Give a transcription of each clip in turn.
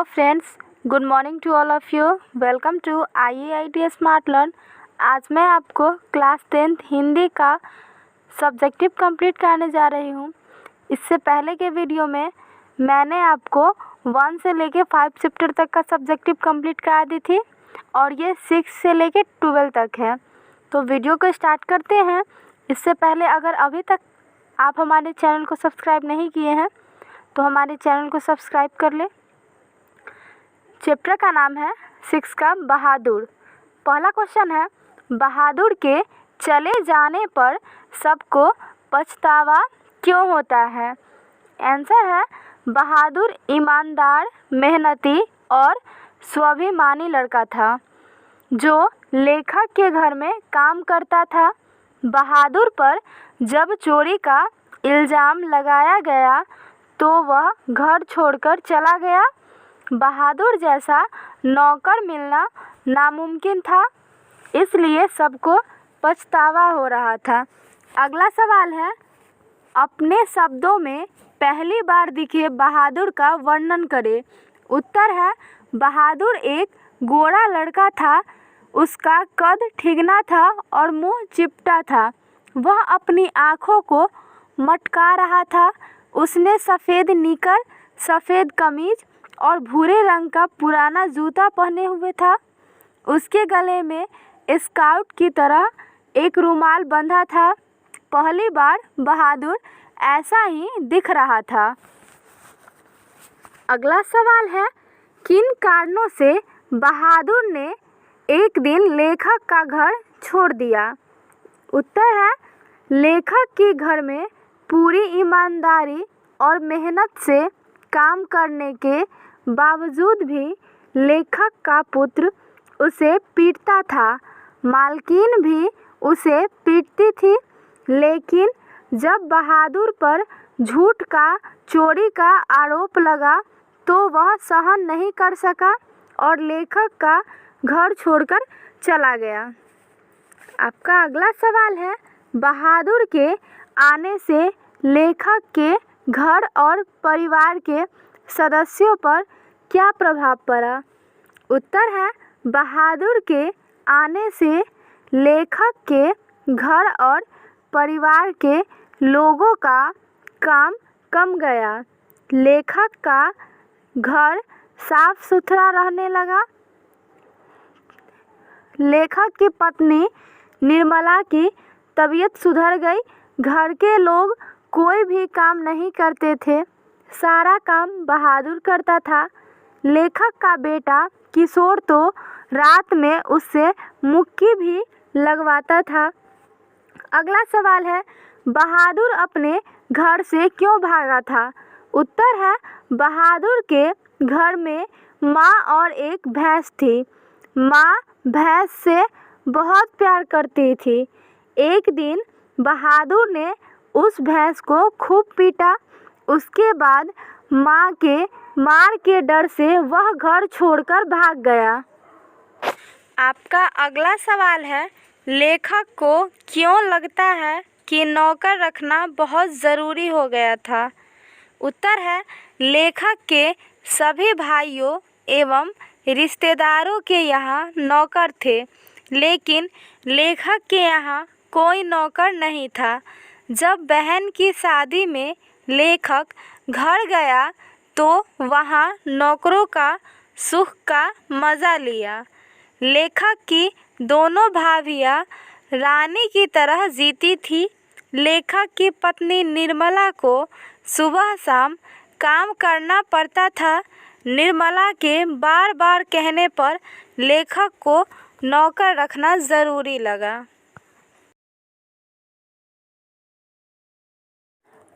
Friends, good morning to all of you. Welcome to IEIT smart learn. आज मैं आपको class 10th Hindi का subjective complete कराने जा रही हूँ। इससे पहले के वीडियो में मैंने आपको 1 से लेके 5 चैप्टर तक का सब्जेक्टिव कंप्लीट करा दी थी और ये 6 से लेके 12 तक है। तो वीडियो को स्टार्ट करते हैं। इससे पहले अगर अभी तक आप हमारे चैनल को सब्सक्राइब नहीं किए हैं तो हमारे चैनल को सब्सक्राइब कर लें। चैप्टर का नाम है 6 का बहादुर। पहला क्वेश्चन है, बहादुर के चले जाने पर सबको पछतावा क्यों होता है? आंसर है, बहादुर ईमानदार, मेहनती और स्वाभिमानी लड़का था जो लेखक के घर में काम करता था। बहादुर पर जब चोरी का इल्ज़ाम लगाया गया तो वह घर छोड़कर चला गया। बहादुर जैसा नौकर मिलना नामुमकिन था, इसलिए सबको पछतावा हो रहा था। अगला सवाल है, अपने शब्दों में पहली बार दिखे बहादुर का वर्णन करें। उत्तर है, बहादुर एक गोरा लड़का था। उसका कद ठिगना था और मुंह चिपटा था। वह अपनी आँखों को मटका रहा था। उसने सफ़ेद निकर, सफ़ेद कमीज और भूरे रंग का पुराना जूता पहने हुए था। उसके गले में स्काउट की तरह एक रुमाल बंधा था। पहली बार बहादुर ऐसा ही दिख रहा था। अगला सवाल है, किन कारणों से बहादुर ने एक दिन लेखक का घर छोड़ दिया? उत्तर है, लेखक के घर में पूरी ईमानदारी और मेहनत से काम करने के बावजूद भी लेखक का पुत्र उसे पीटता था। मालकिन भी उसे पीटती थी। लेकिन जब बहादुर पर झूठ का, चोरी का आरोप लगा तो वह सहन नहीं कर सका और लेखक का घर छोड़कर चला गया। आपका अगला सवाल है, बहादुर के आने से लेखक के घर और परिवार के सदस्यों पर क्या प्रभाव पड़ा? उत्तर है, बहादुर के आने से लेखक के घर और परिवार के लोगों का काम कम गया। लेखक का घर साफ सुथरा रहने लगा। लेखक की पत्नी निर्मला की तबीयत सुधर गई। घर के लोग कोई भी काम नहीं करते थे, सारा काम बहादुर करता था। लेखक का बेटा किशोर तो रात में उससे मुक्की भी लगवाता था। अगला सवाल है, बहादुर अपने घर से क्यों भागा था? उत्तर है, बहादुर के घर में माँ और एक भैंस थी। माँ भैंस से बहुत प्यार करती थी। एक दिन बहादुर ने उस भैंस को खूब पीटा। उसके बाद माँ के मार के डर से वह घर छोड़कर भाग गया। आपका अगला सवाल है, लेखक को क्यों लगता है कि नौकर रखना बहुत ज़रूरी हो गया था? उत्तर है, लेखक के सभी भाइयों एवं रिश्तेदारों के यहाँ नौकर थे, लेकिन लेखक के यहाँ कोई नौकर नहीं था। जब बहन की शादी में लेखक घर गया तो वहाँ नौकरों का सुख का मज़ा लिया। लेखक की दोनों भाभियाँ रानी की तरह जीती थी। लेखक की पत्नी निर्मला को सुबह शाम काम करना पड़ता था। निर्मला के बार बार कहने पर लेखक को नौकर रखना ज़रूरी लगा।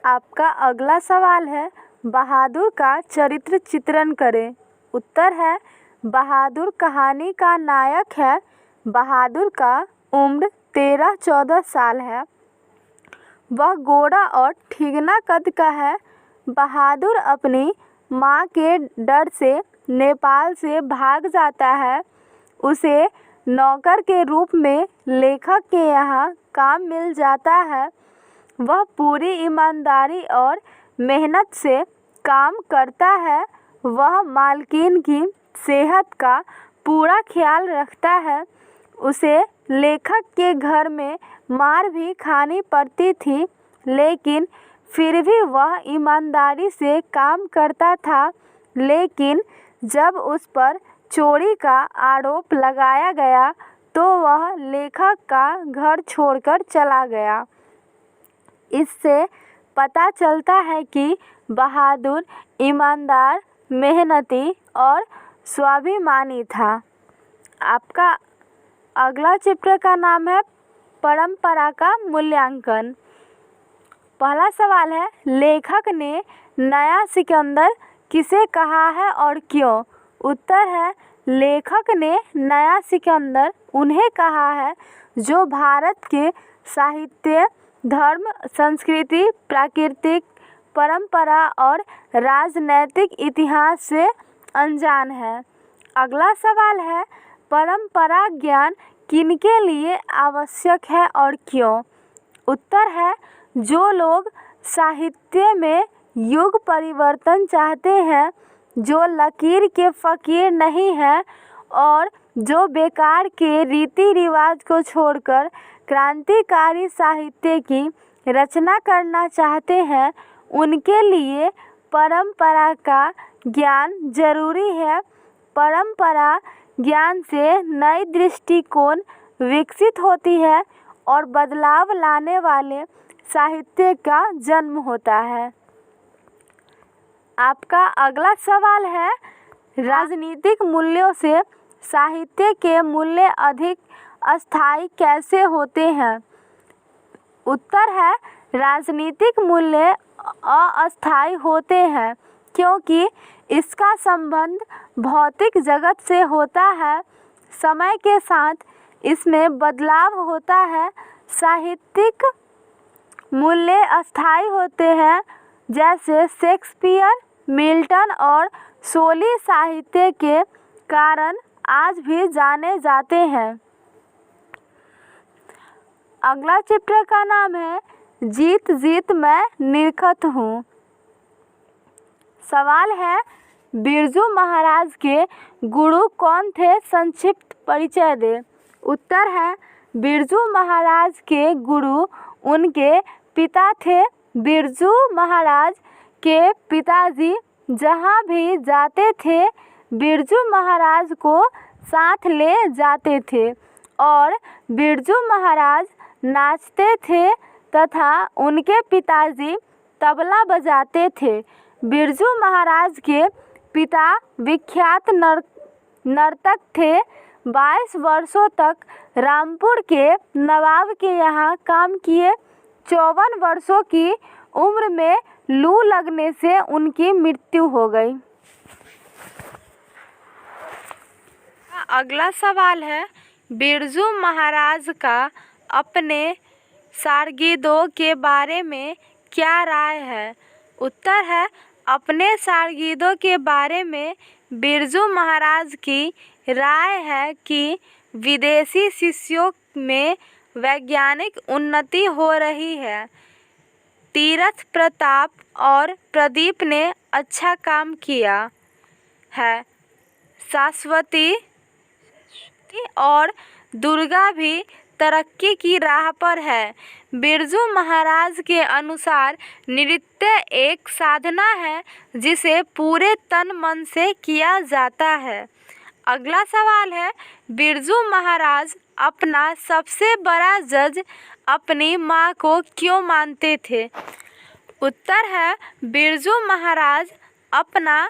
आपका अगला सवाल है, बहादुर का चरित्र चित्रण करें। उत्तर है, बहादुर कहानी का नायक है। बहादुर का उम्र 13-14 साल है। वह गोरा और ठिगना कद का है। बहादुर अपनी माँ के डर से नेपाल से भाग जाता है। उसे नौकर के रूप में लेखक के यहाँ काम मिल जाता है। वह पूरी ईमानदारी और मेहनत से काम करता है वह मालकिन की सेहत का पूरा ख्याल रखता है। उसे लेखक के घर में मार भी खानी पड़ती थी, लेकिन फिर भी वह ईमानदारी से काम करता था। लेकिन जब उस पर चोरी का आरोप लगाया गया तो वह लेखक का घर छोड़कर चला गया। इससे पता चलता है कि बहादुर ईमानदार, मेहनती और स्वाभिमानी था। आपका अगला चैप्टर का नाम है परंपरा का मूल्यांकन। पहला सवाल है, लेखक ने नया सिकंदर किसे कहा है और क्यों? उत्तर है, लेखक ने नया सिकंदर उन्हें कहा है जो भारत के साहित्य, धर्म, संस्कृति, प्राकृतिक परंपरा और राजनैतिक इतिहास से अनजान है। अगला सवाल है, परंपरा ज्ञान किनके लिए आवश्यक है और क्यों? उत्तर है, जो लोग साहित्य में युग परिवर्तन चाहते हैं, जो लकीर के फकीर नहीं हैं और जो बेकार के रीति रिवाज को छोड़कर क्रांतिकारी साहित्य की रचना करना चाहते हैं, उनके लिए परंपरा का ज्ञान जरूरी है। परंपरा ज्ञान से नई दृष्टिकोण विकसित होती है और बदलाव लाने वाले साहित्य का जन्म होता है। आपका अगला सवाल है, राजनीतिक मूल्यों से साहित्य के मूल्य अधिक अस्थायी कैसे होते हैं? उत्तर है, राजनीतिक मूल्य अस्थायी होते हैं क्योंकि इसका संबंध भौतिक जगत से होता है। समय के साथ इसमें बदलाव होता है। साहित्यिक मूल्य अस्थायी होते हैं, जैसे शेक्सपियर, मिल्टन और शोली साहित्य के कारण आज भी जाने जाते हैं। अगला चैप्टर का नाम है, जीत जीत मैं निरखत हूँ। सवाल है, बिरजू महाराज के गुरु कौन थे? संक्षिप्त परिचय दे। उत्तर है, बिरजू महाराज के गुरु उनके पिता थे। बिरजू महाराज के पिताजी जहाँ भी जाते थे, बिरजू महाराज को साथ ले जाते थे और बिरजू महाराज नाचते थे तथा उनके पिताजी तबला बजाते थे। बिरजू महाराज के पिता विख्यात नर्तक थे। 22 वर्षों तक रामपुर के नवाब के यहाँ काम किए। 54 वर्षों की उम्र में लू लगने से उनकी मृत्यु हो गई। अगला सवाल है, बिरजू महाराज का अपने शागिर्दों के बारे में क्या राय है? उत्तर है, अपने शागिर्दों के बारे में बिरजू महाराज की राय है कि विदेशी शिष्यों में वैज्ञानिक उन्नति हो रही है। तीरथ प्रताप और प्रदीप ने अच्छा काम किया है। शाश्वती और दुर्गा भी तरक्की की राह पर है। बिरजू महाराज के अनुसार नृत्य एक साधना है जिसे पूरे तन मन से किया जाता है। अगला सवाल है, बिरजू महाराज अपना सबसे बड़ा जज अपनी माँ को क्यों मानते थे? उत्तर है, बिरजू महाराज अपना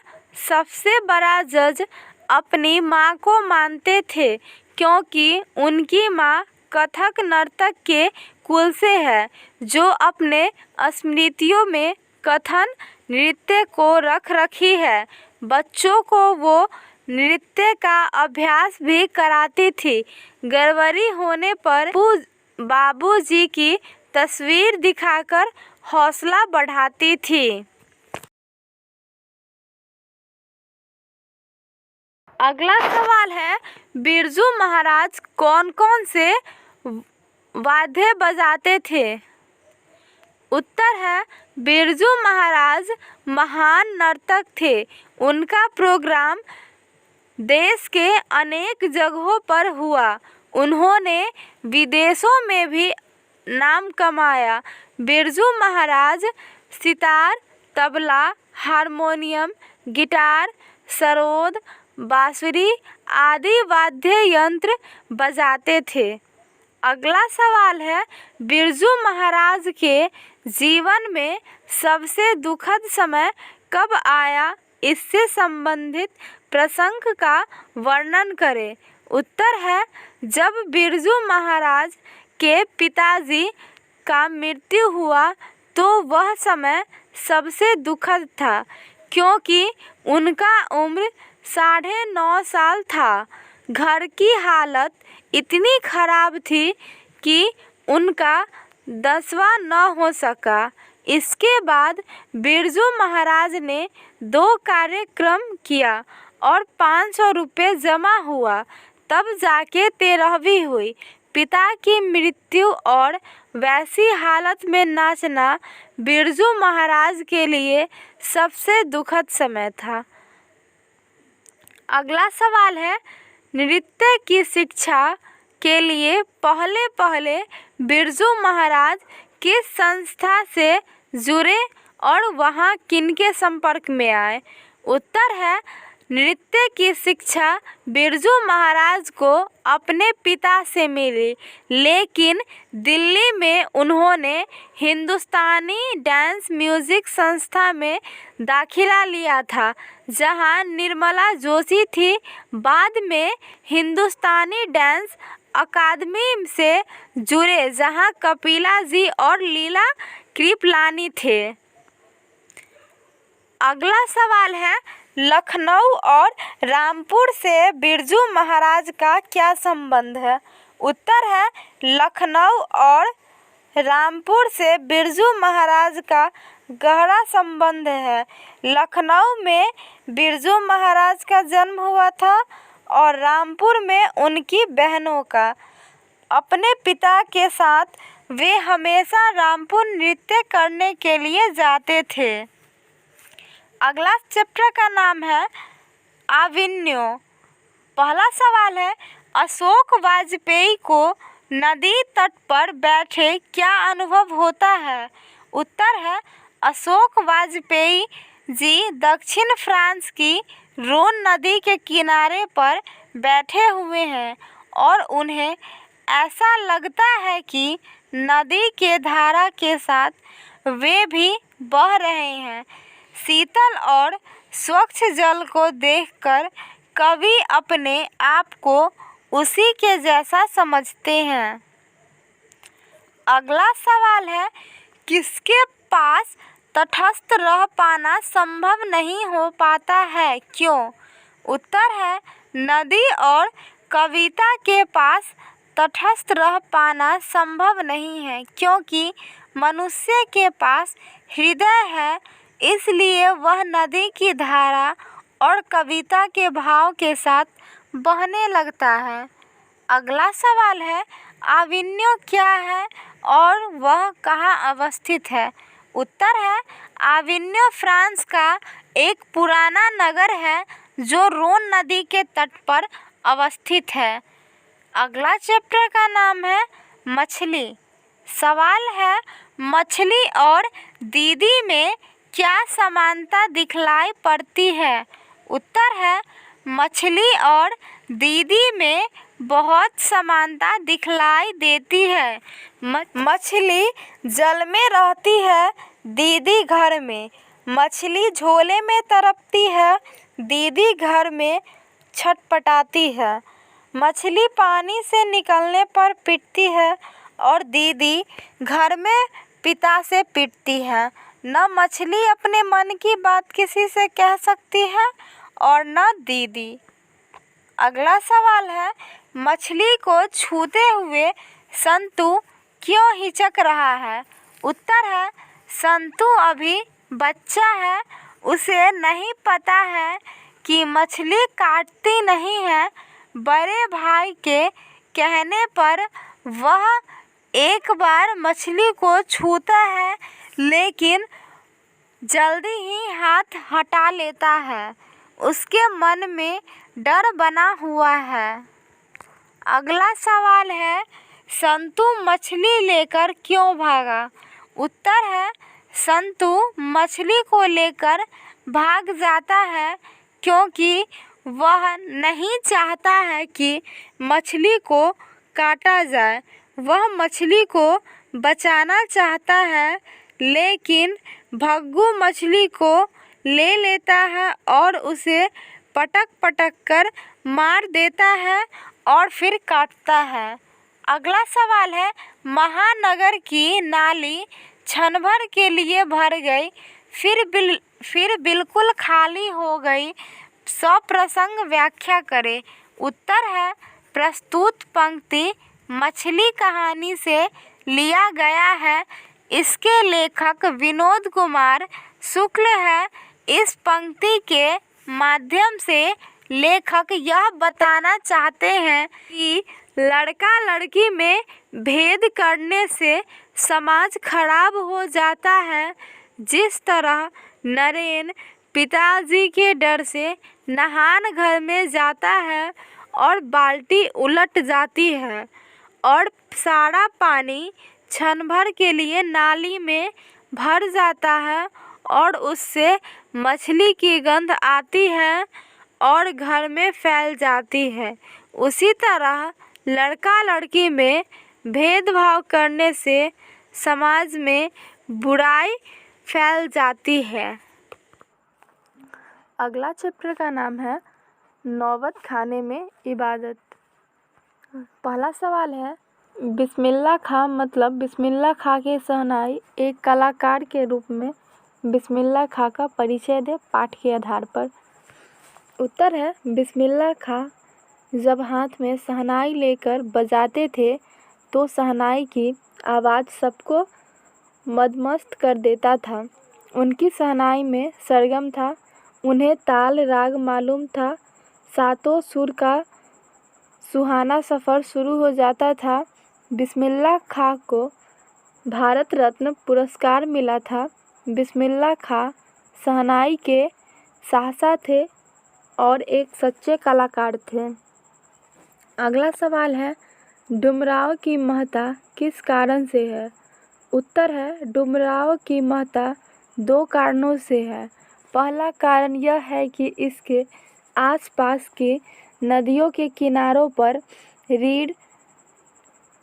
सबसे बड़ा जज अपनी माँ को मानते थे क्योंकि उनकी माँ कथक नर्तक के कुल से है, जो अपने स्मृतियों में कथन नृत्य को रख रखी है। बच्चों को वो नृत्य का अभ्यास भी कराती थी। गड़बड़ी होने पर बाबूजी की तस्वीर दिखाकर हौसला बढ़ाती थी। अगला सवाल है, बिरजू महाराज कौन कौन से वाद्य बजाते थे? उत्तर है बिरजू महाराज महान नर्तक थे। उनका प्रोग्राम देश के अनेक जगहों पर हुआ। उन्होंने विदेशों में भी नाम कमाया। बिरजू महाराज सितार, तबला, हारमोनियम, गिटार, सरोद, बांसुरी आदि वाद्य यंत्र बजाते थे। अगला सवाल है बिरजू महाराज के जीवन में सबसे दुखद समय कब आया? इससे संबंधित प्रसंग का वर्णन करें। उत्तर है जब बिरजू महाराज के पिताजी का मृत्यु हुआ तो वह समय सबसे दुखद था, क्योंकि उनका उम्र 9.5 साल था। घर की हालत इतनी खराब थी कि उनका 10वां न हो सका। इसके बाद बिरजू महाराज ने 2 कार्यक्रम किया और 500 रुपये जमा हुआ, तब जाके 13वीं हुई। पिता की मृत्यु और वैसी हालत में नाचना बिरजू महाराज के लिए सबसे दुखद समय था। अगला सवाल है नृत्य की शिक्षा के लिए पहले बिरजू महाराज किस संस्था से जुड़े और वहां किनके संपर्क में आए? उत्तर है नृत्य की शिक्षा बिरजू महाराज को अपने पिता से मिली, लेकिन दिल्ली में उन्होंने हिंदुस्तानी डांस म्यूजिक संस्था में दाखिला लिया था, जहां निर्मला जोशी थी। बाद में हिंदुस्तानी डांस अकादमी से जुड़े, जहां कपिला जी और लीला कृपलानी थे। अगला सवाल है लखनऊ और रामपुर से बिरजू महाराज का क्या संबंध है? उत्तर है लखनऊ और रामपुर से बिरजू महाराज का गहरा संबंध है। लखनऊ में बिरजू महाराज का जन्म हुआ था और रामपुर में उनकी बहनों का। अपने पिता के साथ वे हमेशा रामपुर नृत्य करने के लिए जाते थे। अगला चैप्टर का नाम है आविन्यो। पहला सवाल है अशोक वाजपेयी को नदी तट पर बैठे क्या अनुभव होता है? उत्तर है अशोक वाजपेयी जी दक्षिण फ्रांस की रोन नदी के किनारे पर बैठे हुए हैं और उन्हें ऐसा लगता है कि नदी के धारा के साथ वे भी बह रहे हैं। शीतल और स्वच्छ जल को देखकर कवि अपने आप को उसी के जैसा समझते हैं। अगला सवाल है किसके पास तटस्थ रह पाना संभव नहीं हो पाता है, क्यों? उत्तर है नदी और कविता के पास तटस्थ रह पाना संभव नहीं है, क्योंकि मनुष्य के पास हृदय है, इसलिए वह नदी की धारा और कविता के भाव के साथ बहने लगता है। अगला सवाल है आविन्यो क्या है और वह कहाँ अवस्थित है? उत्तर है आविन्यो फ्रांस का एक पुराना नगर है जो रोन नदी के तट पर अवस्थित है। अगला चैप्टर का नाम है मछली। सवाल है मछली और दीदी में क्या समानता दिखलाई पड़ती है? उत्तर है मछली और दीदी में बहुत समानता दिखलाई देती है। मछली जल में रहती है, दीदी घर में। मछली झोले में तड़पती है, दीदी घर में छटपटाती है। मछली पानी से निकलने पर पिटती है और दीदी घर में पिता से पिटती है। न मछली अपने मन की बात किसी से कह सकती है और न दीदी। अगला सवाल है मछली को छूते हुए संतू क्यों हिचक रहा है? उत्तर है संतू अभी बच्चा है, उसे नहीं पता है कि मछली काटती नहीं है। बड़े भाई के कहने पर वह एक बार मछली को छूता है लेकिन जल्दी ही हाथ हटा लेता है। उसके मन में डर बना हुआ है। अगला सवाल है, संतु मछली लेकर क्यों भागा? उत्तर है, संतु मछली को लेकर भाग जाता है क्योंकि वह नहीं चाहता है कि मछली को काटा जाए। वह मछली को बचाना चाहता है, लेकिन भग्गू मछली को ले लेता है और उसे पटक पटक कर मार देता है और फिर काटता है। अगला सवाल है, महानगर की नाली क्षण भर के लिए भर गई, फिर बिल्कुल खाली हो गई। सप्रसंग व्याख्या करें। उत्तर है, प्रस्तुत पंक्ति मछली कहानी से लिया गया है। इसके लेखक विनोद कुमार शुक्ल है। इस पंक्ति के माध्यम से लेखक यह बताना चाहते हैं कि लड़का लड़की में भेद करने से समाज खराब हो जाता है। जिस तरह नरेन पिताजी के डर से नहान घर में जाता है और बाल्टी उलट जाती है और सारा पानी क्षण भर के लिए नाली में भर जाता है और उससे मछली की गंध आती है और घर में फैल जाती है, उसी तरह लड़का लड़की में भेदभाव करने से समाज में बुराई फैल जाती है। अगला चैप्टर का नाम है नौबत खाने में इबादत। पहला सवाल है, बिस्मिल्लाह खां मतलब बिस्मिल्लाह खां के शहनाई। एक कलाकार के रूप में बिस्मिल्लाह खां का परिचय दे पाठ के आधार पर। उत्तर है, बिस्मिल्लाह खां जब हाथ में शहनाई लेकर बजाते थे तो शहनाई की आवाज़ सबको मदमस्त कर देता था। उनकी शहनाई में सरगम था, उन्हें ताल राग मालूम था, सातों सुर का सुहाना सफ़र शुरू हो जाता था। बिस्मिल्लाह खां को भारत रत्न पुरस्कार मिला था। बिस्मिल्लाह खां शहनाई के शाहसा थे और एक सच्चे कलाकार थे। अगला सवाल है, डुमराव की महत्ता किस कारण से है? उत्तर है, डुमराव की महत्ता दो कारणों से है। पहला कारण यह है कि इसके आसपास की नदियों के किनारों पर रीड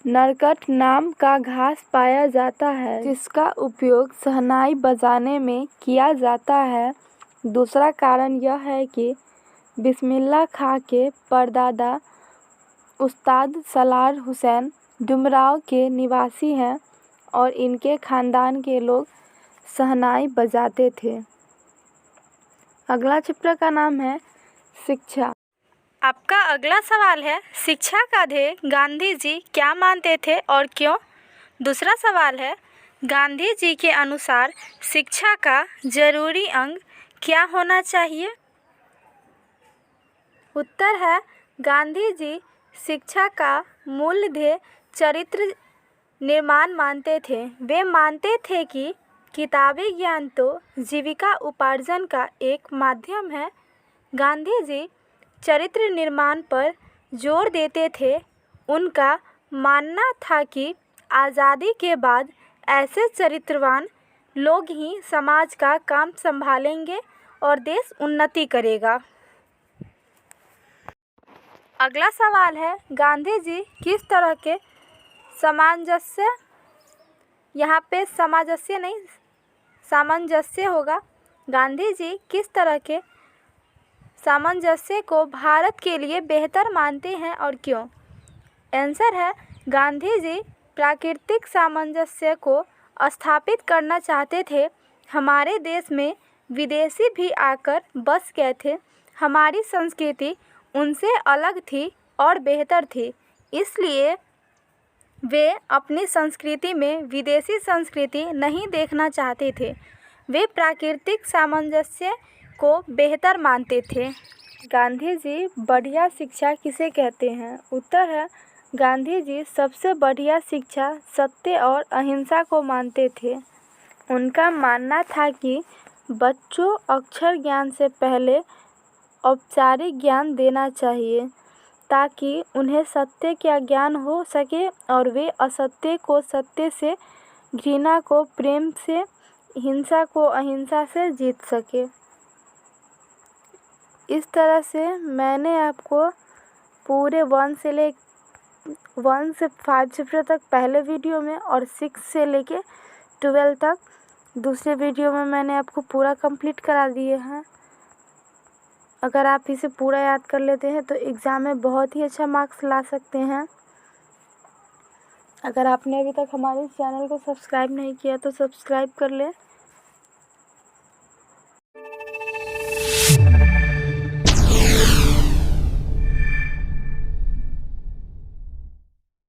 नरकट नाम का घास पाया जाता है, जिसका उपयोग शहनाई बजाने में किया जाता है। दूसरा कारण यह है कि बिस्मिल्लाह खां के परदादा उस्ताद सलार हुसैन डुमराव के निवासी हैं और इनके खानदान के लोग शहनाई बजाते थे। अगला चैप्टर का नाम है शिक्षा। आपका अगला सवाल है, शिक्षा का ध्येय गांधी जी क्या मानते थे और क्यों? दूसरा सवाल है, गांधी जी के अनुसार शिक्षा का जरूरी अंग क्या होना चाहिए? उत्तर है, गांधी जी शिक्षा का मूल ध्येय चरित्र निर्माण मानते थे। वे मानते थे कि किताबी ज्ञान तो जीविका उपार्जन का एक माध्यम है। गांधी जी चरित्र निर्माण पर जोर देते थे। उनका मानना था कि आज़ादी के बाद ऐसे चरित्रवान लोग ही समाज का काम संभालेंगे और देश उन्नति करेगा। अगला सवाल है, गांधी जी किस तरह के सामंजस्य, यहाँ पे सामंजस्य नहीं सामंजस्य होगा, गांधी जी किस तरह के सामंजस्य को भारत के लिए बेहतर मानते हैं और क्यों? आंसर है, गांधी जी प्राकृतिक सामंजस्य को स्थापित करना चाहते थे। हमारे देश में विदेशी भी आकर बस गए थे। हमारी संस्कृति उनसे अलग थी और बेहतर थी, इसलिए वे अपनी संस्कृति में विदेशी संस्कृति नहीं देखना चाहते थे। वे प्राकृतिक सामंजस्य को बेहतर मानते थे। गांधी जी बढ़िया शिक्षा किसे कहते हैं? उत्तर है, गांधी जी सबसे बढ़िया शिक्षा सत्य और अहिंसा को मानते थे। उनका मानना था कि बच्चों अक्षर ज्ञान से पहले औपचारिक ज्ञान देना चाहिए ताकि उन्हें सत्य का ज्ञान हो सके और वे असत्य को सत्य से, घृणा को प्रेम से, हिंसा को अहिंसा से जीत सके। इस तरह से मैंने आपको पूरे 1 से 5 चैप्टर तक पहले वीडियो में और 6 से लेके 12 तक दूसरे वीडियो में मैंने आपको पूरा कंप्लीट करा दिए हैं। अगर आप इसे पूरा याद कर लेते हैं तो एग्ज़ाम में बहुत ही अच्छा मार्क्स ला सकते हैं। अगर आपने अभी तक हमारे चैनल को सब्सक्राइब नहीं किया तो सब्सक्राइब कर लें